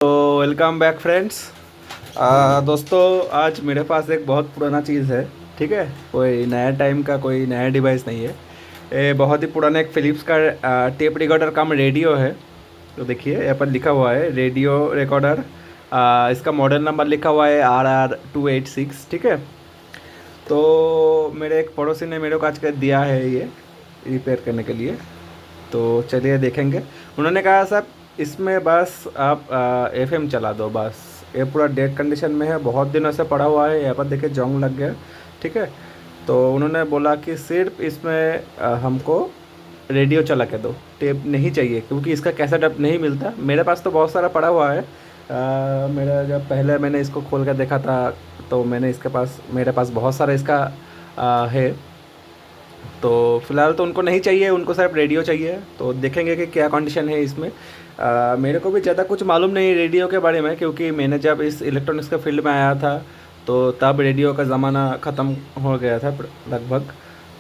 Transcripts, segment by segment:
तो welcome back friends. दोस्तों, आज मेरे पास एक बहुत पुराना चीज़ है। ठीक है, कोई नया टाइम का कोई नया डिवाइस नहीं है। ये बहुत ही पुराना एक फ़िलिप्स का टेप रिकॉर्डर कम रेडियो है। तो देखिए यहाँ पर लिखा हुआ है रेडियो रिकॉर्डर। इसका मॉडल नंबर लिखा हुआ है RR286। ठीक है, तो मेरे एक पड़ोसी ने मेरे को आज कर दिया है ये रिपेयर करने के लिए। तो चलिए देखेंगे। उन्होंने कहा साहब इसमें बस आप FM चला दो बस। ये पूरा डेड कंडीशन में है, बहुत दिनों से पड़ा हुआ है। यहाँ पर देखिए जंग लग गया। ठीक है, तो उन्होंने बोला कि सिर्फ इसमें हमको रेडियो चला के दो, टेप नहीं चाहिए क्योंकि इसका कैसेट अब नहीं मिलता। मेरे पास तो बहुत सारा पड़ा हुआ है। मेरा जब पहले मैंने इसको खोल कर देखा था तो मैंने इसके पास मेरे पास बहुत सारा इसका है। तो फ़िलहाल तो उनको नहीं चाहिए, उनको सिर्फ रेडियो चाहिए। तो देखेंगे कि क्या कंडीशन है इसमें। मेरे को भी ज़्यादा कुछ मालूम नहीं रेडियो के बारे में, क्योंकि मैंने जब इस इलेक्ट्रॉनिक्स के फील्ड में आया था तो तब रेडियो का ज़माना ख़त्म हो गया था लगभग।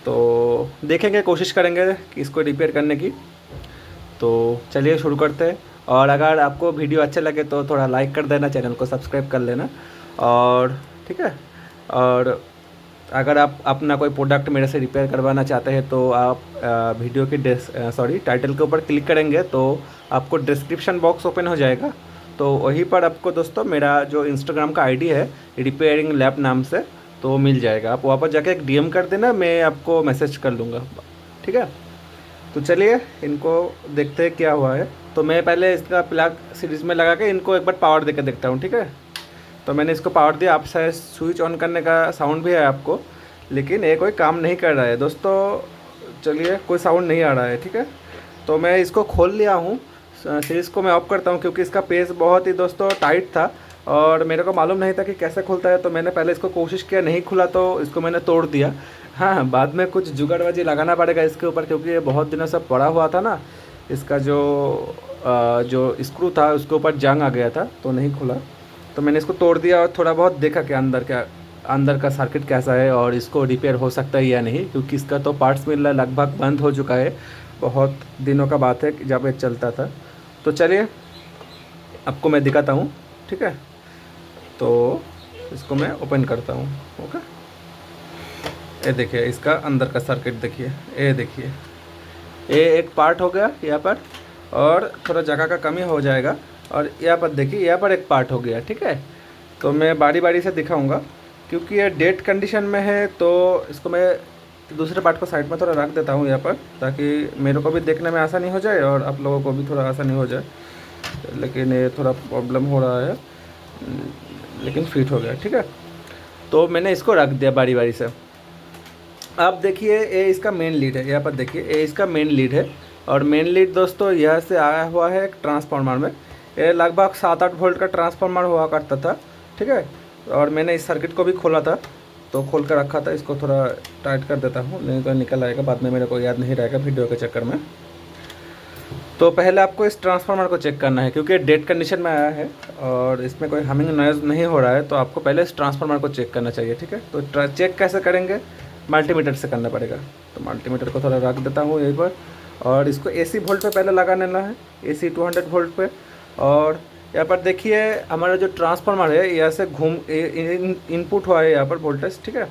तो देखेंगे, कोशिश करेंगे कि इसको रिपेयर करने की। तो चलिए शुरू करते हैं। और अगर आपको वीडियो अच्छा लगे तो थोड़ा लाइक कर देना, चैनल को सब्सक्राइब कर लेना। और ठीक है, और अगर आप अपना कोई प्रोडक्ट मेरे से रिपेयर करवाना चाहते हैं तो आप वीडियो की टाइटल के ऊपर क्लिक करेंगे तो आपको डिस्क्रिप्शन बॉक्स ओपन हो जाएगा। तो वहीं पर आपको दोस्तों मेरा जो इंस्टाग्राम का आईडी है रिपेयरिंग लैब नाम से, तो मिल जाएगा। आप वहाँ पर जाके एक DM कर देना, मैं आपको मैसेज कर लूँगा। ठीक है, तो चलिए इनको देखते हैं क्या हुआ है। तो मैं पहले इसका प्लग सीरीज़ में लगा के इनको एक बार पावर दे के देखता हूँ। ठीक है, तो मैंने इसको पावर दिया। आप शायद स्विच ऑन करने का साउंड भी है आपको, लेकिन ये कोई काम नहीं कर रहा है दोस्तों। चलिए, कोई साउंड नहीं आ रहा है। ठीक है, तो मैं इसको खोल लिया हूँ। सीरीज़ को मैं ऑफ करता हूँ क्योंकि इसका पेस बहुत ही दोस्तों टाइट था और मेरे को मालूम नहीं था कि कैसे खुलता है। तो मैंने पहले इसको कोशिश किया, नहीं खुला तो इसको मैंने तोड़ दिया। हाँ, बाद में कुछ जुगाड़बाजी लगाना पड़ेगा इसके ऊपर, क्योंकि ये बहुत दिनों से पड़ा हुआ था ना। इसका जो स्क्रू था उसके ऊपर जंग आ गया था तो नहीं खुला। तो मैंने इसको तोड़ दिया और थोड़ा बहुत देखा कि अंदर का सर्किट कैसा है और इसको रिपेयर हो सकता है या नहीं, क्योंकि इसका तो पार्ट्स मिलना लगभग बंद हो चुका है। बहुत दिनों का बात है जब ये चलता था। तो चलिए आपको मैं दिखाता हूँ। ठीक है, तो इसको मैं ओपन करता हूँ। ओके, ये देखिए इसका अंदर का सर्किट देखिए। ये देखिए, ये एक पार्ट हो गया यहाँ पर और थोड़ा जगह का कमी हो जाएगा। और यहाँ पर देखिए, यहाँ पर एक पार्ट हो गया। ठीक है, तो मैं बारी बारी से दिखाऊंगा क्योंकि ये डेड कंडीशन में है। तो इसको मैं दूसरे पार्ट को साइड में थोड़ा रख देता हूँ यहाँ पर, ताकि मेरे को भी देखने में आसानी हो जाए और आप लोगों को भी थोड़ा आसानी हो जाए। लेकिन ये थोड़ा प्रॉब्लम हो रहा है, लेकिन फिट हो गया। ठीक है, तो मैंने इसको रख दिया बारी बारी से। अब देखिए ये इसका मेन लीड है। यहाँ पर देखिए ये इसका मेन लीड है और मेन लीड दोस्तों यहाँ से आया हुआ है एक ट्रांसफार्मर में। ये लगभग 7-8 वोल्ट का ट्रांसफार्मर हुआ करता था। ठीक है, और मैंने इस सर्किट को भी खोला था, तो खोल कर रखा था। इसको थोड़ा टाइट कर देता हूँ, नहीं तो निकल आएगा बाद में, मेरे को याद नहीं रहेगा वीडियो के चक्कर में। तो पहले आपको इस ट्रांसफार्मर को चेक करना है क्योंकि डेड कंडीशन में आया है और इसमें कोई हमिंग नॉइज़ नहीं हो रहा है। तो आपको पहले इस ट्रांसफार्मर को चेक करना चाहिए। ठीक है, तो चेक कैसे करेंगे, मल्टीमीटर से करना पड़ेगा। तो मल्टीमीटर को थोड़ा रख देता हूँ यहीं पर और इसको AC वोल्ट पे पहले लगा लेना है, AC 200 वोल्ट पे। और यहाँ पर देखिए हमारा जो ट्रांसफार्मर है यहाँ से इनपुट हुआ है यहाँ पर वोल्टेज। ठीक है,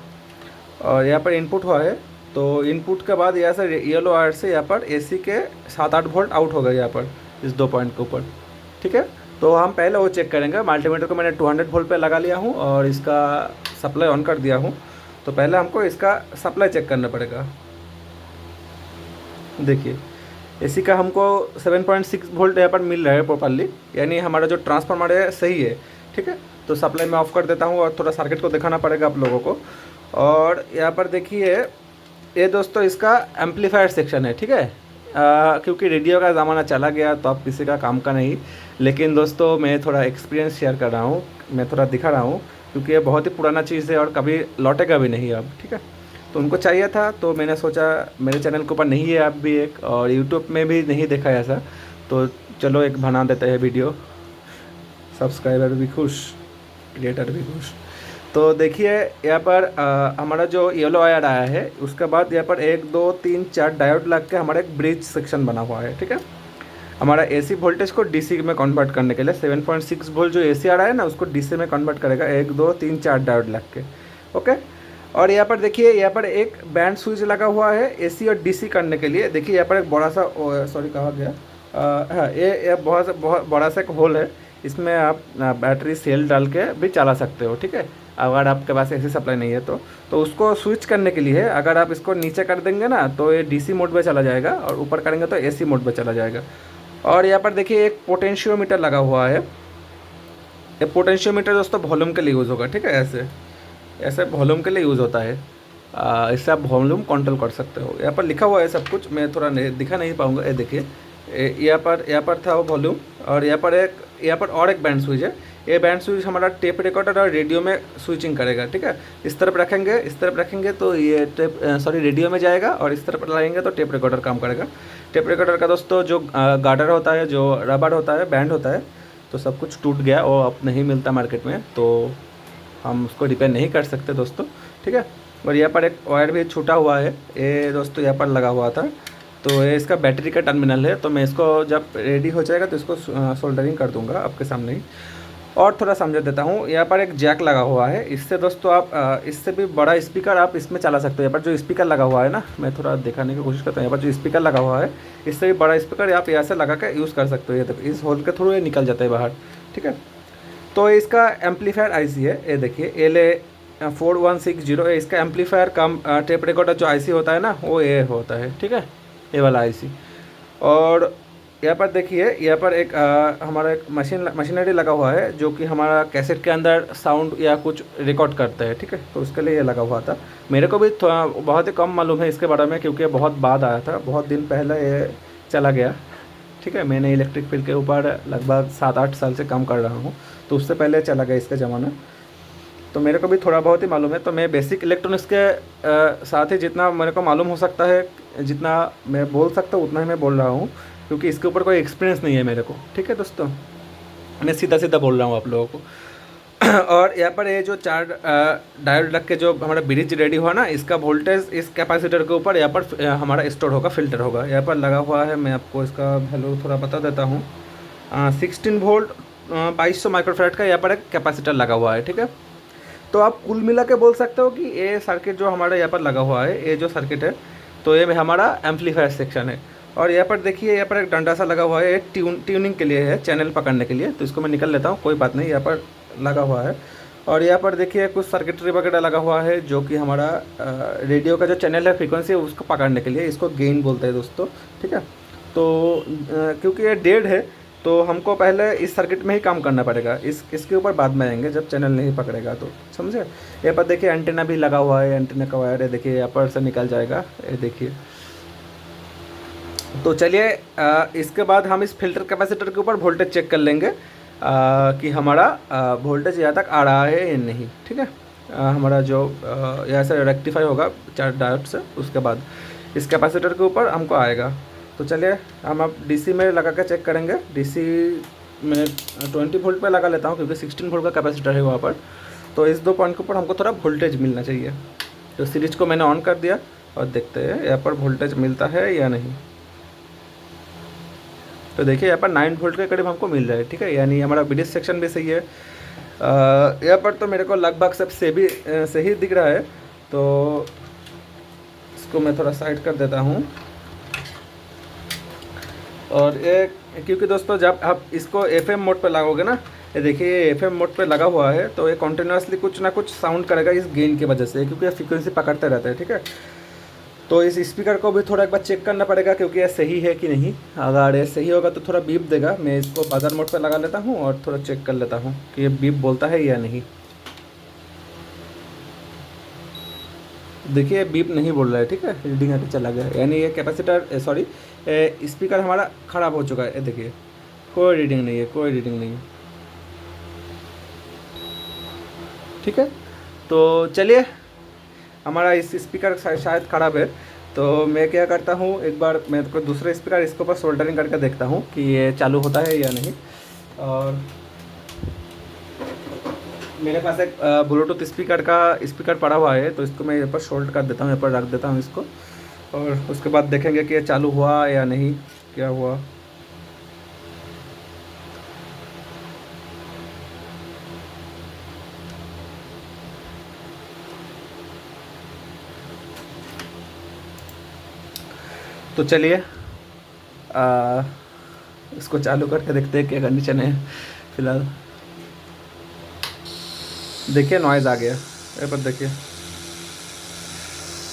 और यहाँ पर इनपुट हुआ है। तो इनपुट के बाद यहाँ से येलो वायर से यहाँ पर AC के 7-8 वोल्ट आउट हो गए यहाँ पर इस 2 पॉइंट के ऊपर। ठीक है, तो हम पहले वो चेक करेंगे। मल्टीमीटर को मैंने 200 वोल्ट पे लगा लिया हूँ और इसका सप्लाई ऑन कर दिया हूँ। तो पहले हमको इसका सप्लाई चेक करना पड़ेगा। देखिए AC का हमको 7.6 वोल्ट यहाँ पर मिल रहा है प्रॉपरली, यानी हमारा जो ट्रांसफार्मर है सही है। ठीक है, तो सप्लाई मैं ऑफ़ कर देता हूँ और थोड़ा सर्किट को दिखाना पड़ेगा आप लोगों को। और यहाँ पर देखिए ये दोस्तों इसका एम्पलीफायर सेक्शन है। ठीक है, क्योंकि रेडियो का ज़माना चला गया तो अब किसी का काम का नहीं, लेकिन दोस्तों मैं थोड़ा एक्सपीरियंस शेयर कर रहा हूँ, मैं थोड़ा दिखा रहा हूँ क्योंकि ये बहुत ही पुराना चीज़ है और कभी लौटेगा भी नहीं अब। ठीक है, तो उनको चाहिए था तो मैंने सोचा मेरे चैनल के ऊपर नहीं है अब भी एक, और यूट्यूब में भी नहीं देखा ऐसा, तो चलो एक बना देते हैं वीडियो। सब्सक्राइबर भी खुश, क्रिएटर भी खुश। तो देखिए यहाँ पर हमारा जो येलो वायर आया है उसके बाद यहाँ पर 1 2 3 4 डायोड लग के हमारा एक ब्रिज सेक्शन बना हुआ है। ठीक है, हमारा एसी वोल्टेज को डीसी में कन्वर्ट करने के लिए 7.6 वोल्ट जो एसी आ रहा है ना, उसको डीसी में कन्वर्ट करेगा 1 2 3 4 डायोड लग के। ओके, और यहाँ पर देखिए, यहाँ पर एक बैंड स्विच लगा हुआ है एसी और डीसी करने के लिए। देखिए यहाँ पर एक बड़ा सा, सॉरी कहा गया, हाँ, ये बहुत बड़ा सा एक होल है, इसमें आप बैटरी सेल डाल के भी चला सकते हो। ठीक है, अगर आपके पास एसी सप्लाई नहीं है तो उसको स्विच करने के लिए अगर आप इसको नीचे कर देंगे ना तो ये डीसी मोड पे चला जाएगा, और ऊपर करेंगे तो एसी मोड पे चला जाएगा। और यहाँ पर देखिए एक पोटेंशियोमीटर लगा हुआ है। ये पोटेंशियोमीटर दोस्तों वॉल्यूम के लिए यूज़ होगा। ठीक है, ऐसे ऐसे वॉल्यूम के लिए यूज़ होता है। इससे आप वॉल्यूम कंट्रोल कर सकते हो। यहाँ पर लिखा हुआ है सब कुछ, मैं थोड़ा दिखा नहीं पाऊँगा। ये देखिए, यहाँ पर था वो वॉल्यूम, और यहाँ पर और एक बैंड स्विच है। ये बैंड स्विच हमारा टेप रिकॉर्डर और रेडियो में स्विचिंग करेगा। ठीक है, इस तरफ रखेंगे तो ये रेडियो में जाएगा, और इस तरफ लगाएंगे तो टेप रिकॉर्डर काम करेगा। टेप रिकॉर्डर का दोस्तों जो गार्डर होता है, जो रबर होता है, बैंड होता है, तो सब कुछ टूट गया, वो अब नहीं मिलता मार्केट में, तो हम उसको रिपेयर नहीं कर सकते दोस्तों। ठीक है, और यहाँ पर एक वायर भी छूटा हुआ है, ये दोस्तों यहाँ पर लगा हुआ था, तो ये इसका बैटरी का टर्मिनल है। तो मैं इसको जब रेडी हो जाएगा तो इसको सोल्डरिंग कर दूंगा आपके सामने ही। और थोड़ा समझा देता हूँ, यहाँ पर एक जैक लगा हुआ है, इससे दोस्तों आप इससे भी बड़ा स्पीकर आप इसमें चला सकते हो। यहाँ पर जो स्पीकर लगा हुआ है ना, मैं थोड़ा दिखाने की कोशिश करता हूँ। यहाँ पर जो स्पीकर लगा हुआ है, इससे भी बड़ा स्पीकर आप यहाँ से लगा कर यूज़ कर सकते हो। ये देखो, इस होल के थ्रू ये निकल जाता है बाहर। ठीक है, तो इसका एम्पलीफायर आईसी है, ये देखिए LA4160 है इसका एम्पलीफायर कम टेप रिकॉर्डर जो आईसी होता है ना, वो ये होता है। ठीक है, ये वाला आईसी। और यहाँ पर देखिए, यहाँ पर एक हमारा एक मशीनरी लगा हुआ है, जो कि हमारा कैसेट के अंदर साउंड या कुछ रिकॉर्ड करता है। ठीक है, तो उसके लिए ये लगा हुआ था। मेरे को भी बहुत ही कम मालूम है इसके बारे में, क्योंकि बहुत बाद आया था, बहुत दिन पहले ये चला गया। ठीक है, मैंने इलेक्ट्रिक फील्ड के ऊपर लगभग 7-8 साल से काम कर रहा हूँ, तो उससे पहले चला गया इसका ज़माना, तो मेरे को भी थोड़ा बहुत ही मालूम है। तो मैं बेसिक इलेक्ट्रॉनिक्स के साथ ही जितना मेरे को मालूम हो सकता है, जितना मैं बोल सकता हूँ उतना ही मैं बोल रहा हूँ, क्योंकि इसके ऊपर कोई एक्सपीरियंस नहीं है मेरे को। ठीक है दोस्तों, मैं सीधा सीधा बोल रहा हूँ आप लोगों को। और यहाँ पर ये जो 4 डायोड लग के जो हमारा ब्रिज रेडी हुआ ना, इसका वोल्टेज इस कैपेसिटर के ऊपर यहाँ पर हमारा स्टोर होगा, फिल्टर होगा, यहाँ पर लगा हुआ है। मैं आपको इसका वैल्यू थोड़ा बता देता हूँ। 16 वोल्ट 2200 माइक्रोफैराड का यहाँ पर एक कैपेसिटर लगा हुआ है। ठीक है, तो आप कुल मिला के बोल सकते हो कि ये सर्किट जो हमारा यहाँ पर लगा हुआ है, ये जो सर्किट है, तो ये हमारा एम्पलीफायर सेक्शन है। और यहाँ पर देखिए, यहाँ पर एक डंडा सा लगा हुआ है, ये ट्यूनिंग के लिए है, चैनल पकड़ने के लिए। तो इसको मैं निकल लेता हूँ, कोई बात नहीं, यहाँ पर लगा हुआ है। और यहाँ पर देखिए कुछ सर्किटरी वगैरह लगा हुआ है, जो कि हमारा रेडियो का जो चैनल है, फ्रीक्वेंसी है, उसको पकड़ने के लिए। इसको गेन बोलते हैं दोस्तों। ठीक है, तो क्योंकि ये डेड है, तो हमको पहले इस सर्किट में ही काम करना पड़ेगा, इसके ऊपर बाद में आएंगे जब चैनल नहीं पकड़ेगा तो, समझे। यहाँ पर देखिए एंटीना भी लगा हुआ है, एंटीना का वायर है, देखिए यहाँ पर से निकल जाएगा, ये देखिए। तो चलिए इसके बाद हम इस फिल्टर कैपेसिटर के ऊपर वोल्टेज चेक कर लेंगे कि हमारा वोल्टेज यहाँ तक आ रहा है या नहीं। ठीक है, हमारा जो यहाँ से रेक्टिफाई होगा 4 डायोड से, उसके बाद इस कैपेसिटर के ऊपर हमको आएगा। तो चलिए हम अब डीसी में लगा कर चेक करेंगे। डीसी में 20 वोल्ट पे लगा लेता हूँ, क्योंकि 16 वोल्ट का कैपेसिटर है वहाँ पर। तो इस 2 पॉइंट के ऊपर हमको थोड़ा वोल्टेज मिलना चाहिए। तो सीरीज को मैंने ऑन कर दिया, और देखते हैं यहाँ पर वोल्टेज मिलता है या नहीं। तो देखिए यहाँ पर 9 वोल्ट के करीब हमको मिल रहा है। ठीक है, यानी हमारा ब्रिज सेक्शन भी सही है। यहाँ पर तो मेरे को लगभग सब सही दिख रहा है। तो इसको मैं थोड़ा साइड कर देता हूँ। और ये क्योंकि दोस्तों जब आप इसको FM मोड पे लगाओगे ना, ये देखिए FM मोड पे लगा हुआ है, तो ये कॉन्टिन्यूसली कुछ ना कुछ साउंड करेगा इस गेन की वजह से, क्योंकि ये फ्रीक्वेंसी पकड़ते रहता है। ठीक है, तो इस स्पीकर को भी थोड़ा एक बार चेक करना पड़ेगा, क्योंकि ये सही है कि नहीं। अगर ये सही होगा तो थोड़ा बीप देगा। मैं इसको बजर मोड पे लगा लेता हूँ और थोड़ा चेक कर लेता हूँ कि ये बीप बोलता है या नहीं। देखिए बीप नहीं बोल रहा है। ठीक है, रीडिंग आके चला गया, यानी ये कैपेसिटर सॉरी स्पीकर हमारा ख़राब हो चुका है। ये देखिए कोई रीडिंग नहीं है, कोई रीडिंग नहीं है। ठीक है, तो चलिए, हमारा इस स्पीकर शायद ख़राब है, तो मैं क्या करता हूँ, एक बार मैं कोई दूसरे स्पीकर इसके ऊपर सोल्डरिंग करके देखता हूँ कि ये चालू होता है या नहीं। और मेरे पास एक ब्लूटूथ स्पीकर पड़ा हुआ है, तो इसको मैं यहाँ पर शोल्ड कर देता हूँ, यहाँ पर रख देता हूँ इसको, और उसके बाद देखेंगे कि ये चालू हुआ या नहीं, क्या हुआ। तो चलिए इसको चालू करके देखते हैं क्या कंडीशन है फिलहाल। देखिए नॉइज़ आ गया, ये पर देखिए,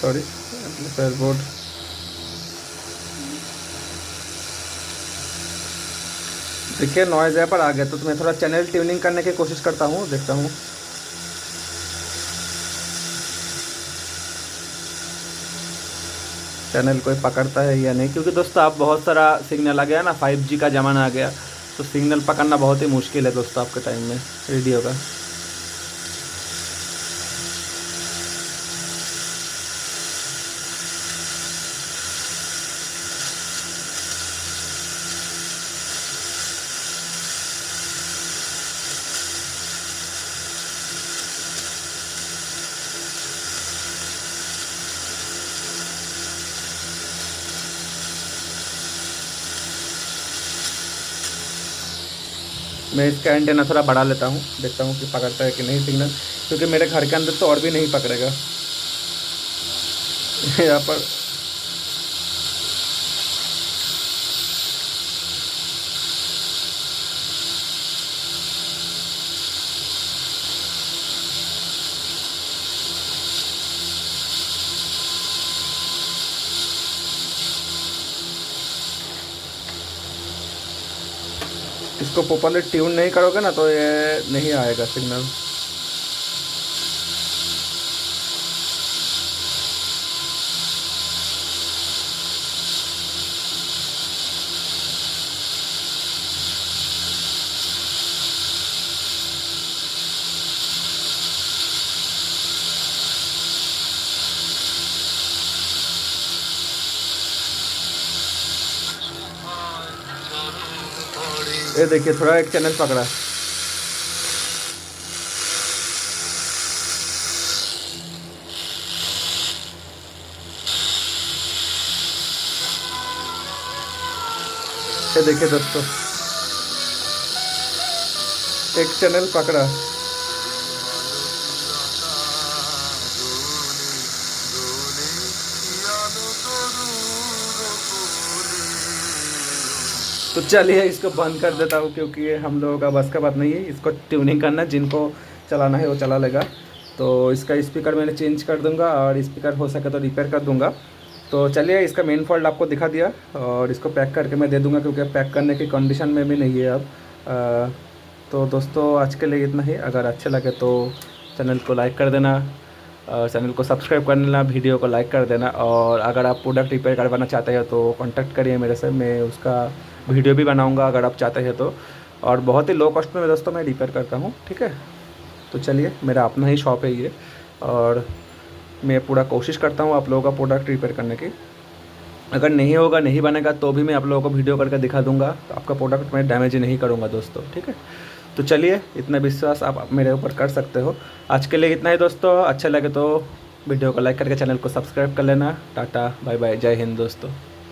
सॉरी एम्पलीफायर बोर्ड। देखिए नॉइज़ यहाँ पर आ गया, तो मैं थोड़ा चैनल ट्यूनिंग करने की कोशिश करता हूँ, देखता हूँ। चैनल कोई पकड़ता है या नहीं, क्योंकि दोस्तों आप बहुत सारा सिग्नल आ गया ना, 5G का ज़माना आ गया, तो सिग्नल पकड़ना बहुत ही मुश्किल है दोस्तों आपके टाइम में रेडियो का। मैं इसका एंटेना थोड़ा बढ़ा लेता हूँ, देखता हूँ कि पकड़ता है कि नहीं सिग्नल, क्योंकि मेरे घर के अंदर तो और भी नहीं पकड़ेगा यहाँ पर। इसको प्रॉपर्ली ट्यून नहीं करोगे ना तो ये नहीं आएगा सिग्नल। ये देखिए थोड़ा एक चैनल पकड़ा। ये देखिए दोस्तों एक चैनल पकड़ा। तो चलिए इसको बंद कर देता हूँ, क्योंकि ये हम लोगों का बस का बात नहीं है, इसको ट्यूनिंग करना, जिनको चलाना है वो चला लेगा। तो इसका स्पीकर मैंने चेंज कर दूंगा और स्पीकर हो सके तो रिपेयर कर दूंगा। तो चलिए इसका मेन फॉल्ट आपको दिखा दिया और इसको पैक करके मैं दे दूंगा, क्योंकि पैक करने की कंडीशन में भी नहीं है अब। तो दोस्तों आज के लिए इतना ही। अगर अच्छे लगे तो चैनल को लाइक कर देना, चैनल को सब्सक्राइब कर लेना, वीडियो को लाइक कर देना, और अगर आप प्रोडक्ट रिपेयर करवाना चाहते हैं तो कांटेक्ट करिए मेरे से, मैं उसका वीडियो भी बनाऊंगा अगर आप चाहते हैं तो। और बहुत ही लो कॉस्ट में दोस्तों मैं रिपेयर करता हूँ, ठीक है। तो चलिए मेरा अपना ही शॉप है ये, और मैं पूरा कोशिश करता हूँ आप लोगों का प्रोडक्ट रिपेयर करने की। अगर नहीं होगा, नहीं बनेगा, तो भी मैं आप लोगों को वीडियो करके दिखा दूंगा, तो आपका प्रोडक्ट मैं डैमेज नहीं करूँगा दोस्तों, ठीक है। तो चलिए इतना विश्वास आप मेरे ऊपर कर सकते हो। आज के लिए इतना ही दोस्तों। अच्छा लगे तो वीडियो को लाइक करके चैनल को सब्सक्राइब कर लेना। टाटा बाय बाय, जय हिंद दोस्तों।